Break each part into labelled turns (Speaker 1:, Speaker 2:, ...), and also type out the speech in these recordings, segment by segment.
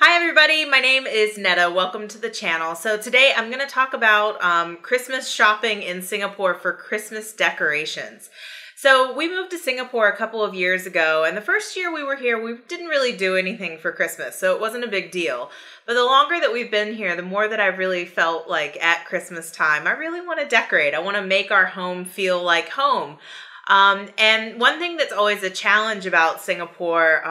Speaker 1: Hi everybody, my name is Netta. Welcome to the channel. So today I'm going to talk about Christmas shopping in Singapore for Christmas decorations. So we moved to Singapore a couple of years ago, and the first year we were here we didn't really do anything for Christmas, so it wasn't a big deal. But the longer that we've been here, the more that I've really felt like at Christmas time, I really want to decorate. I want to make our home feel like home. And one thing that's always a challenge about Singapore,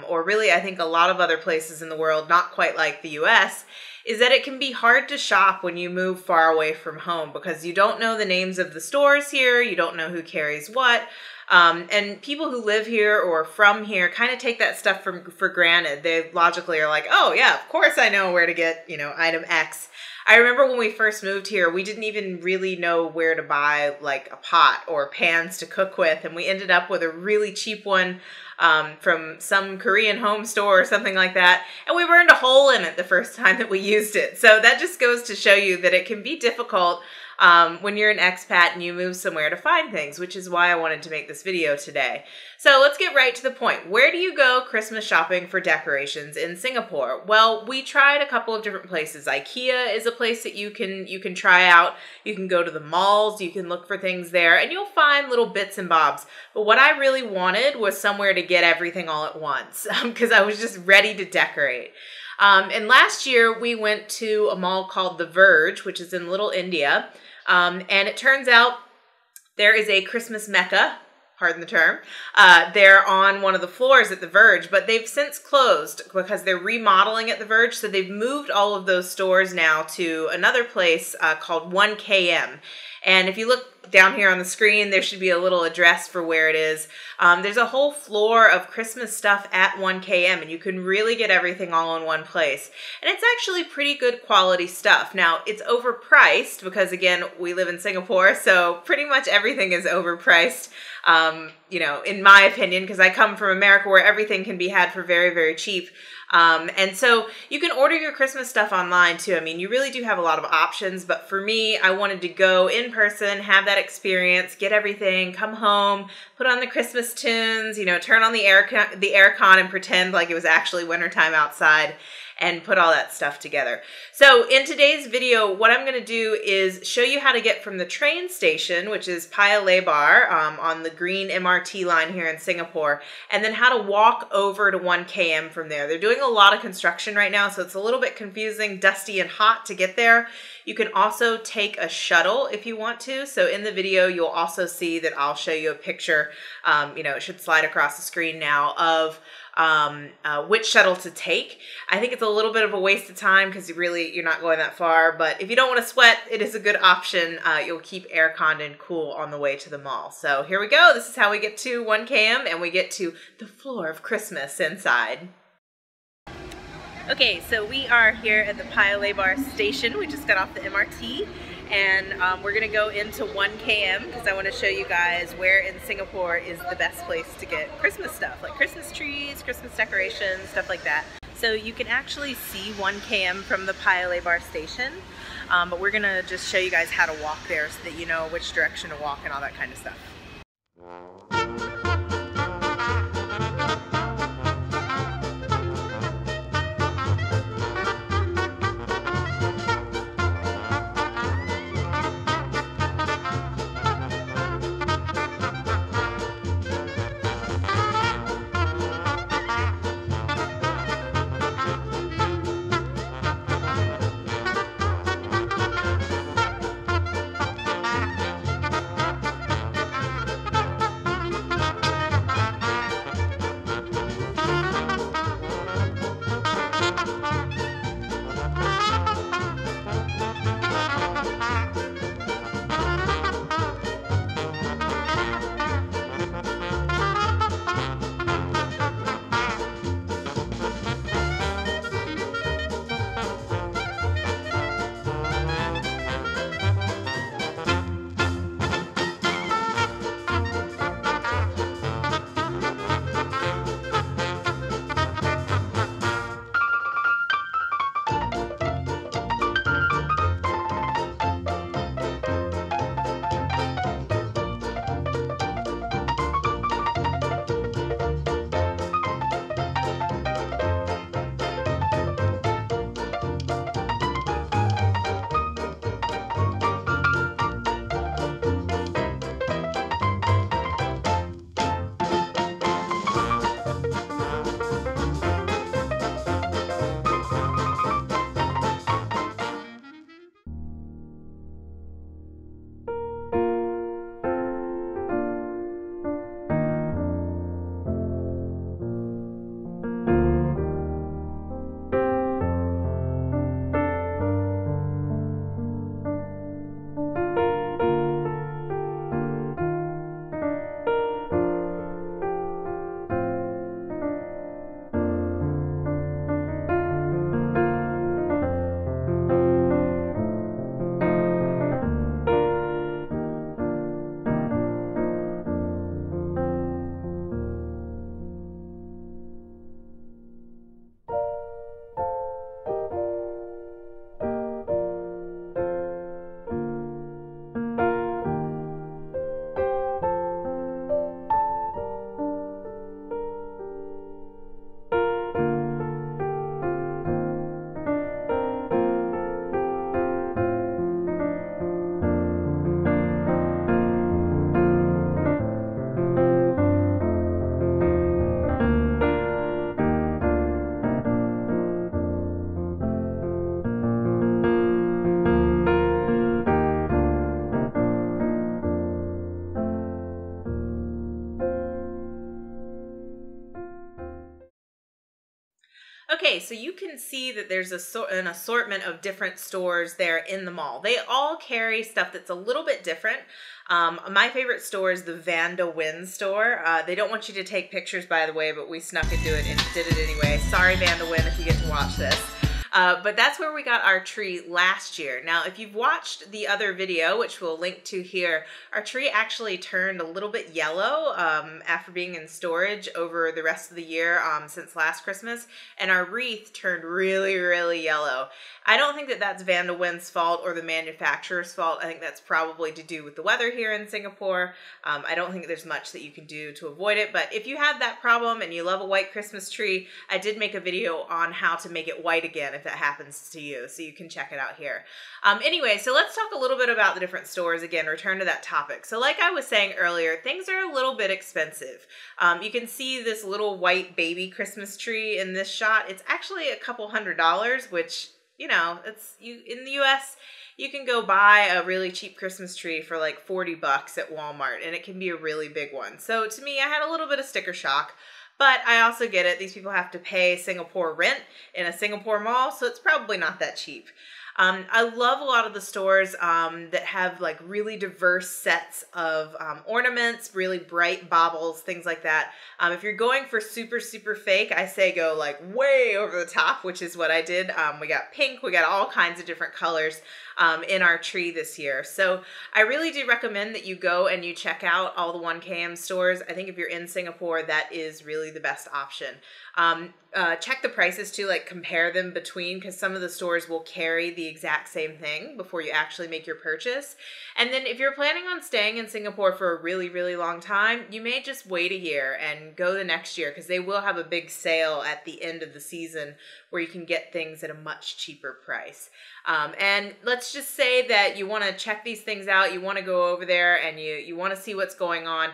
Speaker 1: or really I think a lot of other places in the world, not quite like the US, is that it can be hard to shop when you move far away from home because you don't know the names of the stores here, you don't know who carries what, and people who live here or from here kind of take that stuff for granted. They logically are like, oh yeah, of course I know where to get, item X. I remember when we first moved here, we didn't even really know where to buy like a pot or pans to cook with, and we ended up with a really cheap one from some Korean home store or something like that, and we burned a hole in it the first time that we used it. So that just goes to show you that it can be difficult when you're an expat and you move somewhere to find things, which is why I wanted to make this video today. So let's get right to the point. Where do you go Christmas shopping for decorations in Singapore? Well, we tried a couple of different places. IKEA is a place that you can try out. You can go to the malls, you can look for things there, and you'll find little bits and bobs. But what I really wanted was somewhere to get everything all at once because I was just ready to decorate. And last year we went to a mall called The Verge, which is in Little India. And it turns out there is a Christmas mecca, pardon the term, there on one of the floors at The Verge, but they've since closed because they're remodeling at The Verge. So they've moved all of those stores now to another place called OneKM. And if you look down here on the screen, there should be a little address for where it is. There's a whole floor of Christmas stuff at OneKM, and you can really get everything all in one place. And it's actually pretty good quality stuff. Now, it's overpriced because, again, we live in Singapore, so pretty much everything is overpriced, in my opinion, because I come from America where everything can be had for very, very cheap. And so you can order your Christmas stuff online too. I mean, you really do have a lot of options, but for me, I wanted to go in person, have that experience, get everything, come home, put on the Christmas tunes, turn on the aircon and pretend like it was actually wintertime outside and put all that stuff together. So in today's video, what I'm going to do is show you how to get from the train station, which is Paya Lebar, on the green MRT line here in Singapore, and then how to walk over to OneKM from there. They're doing a lot of construction right now, so it's a little bit confusing, dusty, and hot to get there. You can also take a shuttle if you want to. So in the video, you'll also see that I'll show you a picture, it should slide across the screen now, of which shuttle to take. I think it's a little bit of a waste of time because you're not going that far, but if you don't want to sweat, it is a good option. You'll keep air-conned and cool on the way to the mall. So here we go. This is how we get to OneKM, and we get to the floor of Christmas inside. Okay, so we are here at the Paya Lebar station. We just got off the MRT, and we're gonna go into OneKM because I want to show you guys where in Singapore is the best place to get Christmas stuff, like Christmas trees, Christmas decorations, stuff like that. So you can actually see OneKM from the Paya Lebar station, but we're gonna just show you guys how to walk there so that you know which direction to walk and all that kind of stuff. Okay, so you can see that there's an assortment of different stores there in the mall. They all carry stuff that's a little bit different. My favorite store is the Vanda Win store. They don't want you to take pictures, by the way, but we snuck into it and did it anyway. Sorry, Vanda Win, if you get to watch this. But that's where we got our tree last year. Now, if you've watched the other video, which we'll link to here, our tree actually turned a little bit yellow after being in storage over the rest of the year since last Christmas, and our wreath turned really, really yellow. I don't think that that's Vanda Win's fault or the manufacturer's fault. I think that's probably to do with the weather here in Singapore. I don't think there's much that you can do to avoid it, but if you have that problem and you love a white Christmas tree, I did make a video on how to make it white again if that happens to you, so you can check it out here. Anyway, so let's talk a little bit about the different stores again, return to that topic. So like I was saying earlier, things are a little bit expensive. You can see this little white baby Christmas tree in this shot. It's actually a couple $100s, which, you know, in the US, you can go buy a really cheap Christmas tree for like 40 bucks at Walmart, and it can be a really big one. So to me, I had a little bit of sticker shock. But I also get it. These people have to pay Singapore rent in a Singapore mall, so it's probably not that cheap. I love a lot of the stores that have like really diverse sets of ornaments, really bright baubles, things like that. If you're going for super, super fake, I say go like way over the top, which is what I did. We got pink, we got all kinds of different colors in our tree this year. So I really do recommend that you go and you check out all the OneKM stores. I think if you're in Singapore, that is really the best option. Check the prices too, like compare them between, because some of the stores will carry the exact same thing before you actually make your purchase. And then if you're planning on staying in Singapore for a really, really long time, you may just wait a year and go the next year, because they will have a big sale at the end of the season where you can get things at a much cheaper price. And let's just say that you want to check these things out, you want to go over there and you want to see what's going on.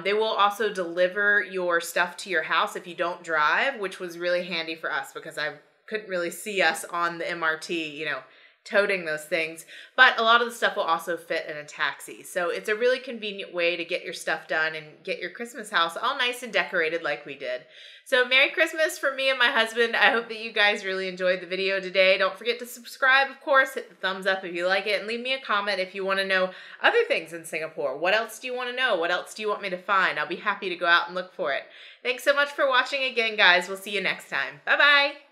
Speaker 1: They will also deliver your stuff to your house if you don't drive, which was really handy for us because I couldn't really see us on the MRT, you know, toting those things, but a lot of the stuff will also fit in a taxi. So it's a really convenient way to get your stuff done and get your Christmas house all nice and decorated like we did. So Merry Christmas from me and my husband. I hope that you guys really enjoyed the video today. Don't forget to subscribe, of course, hit the thumbs up if you like it, and leave me a comment if you want to know other things in Singapore. What else do you want to know? What else do you want me to find? I'll be happy to go out and look for it. Thanks so much for watching again, guys. We'll see you next time. Bye-bye.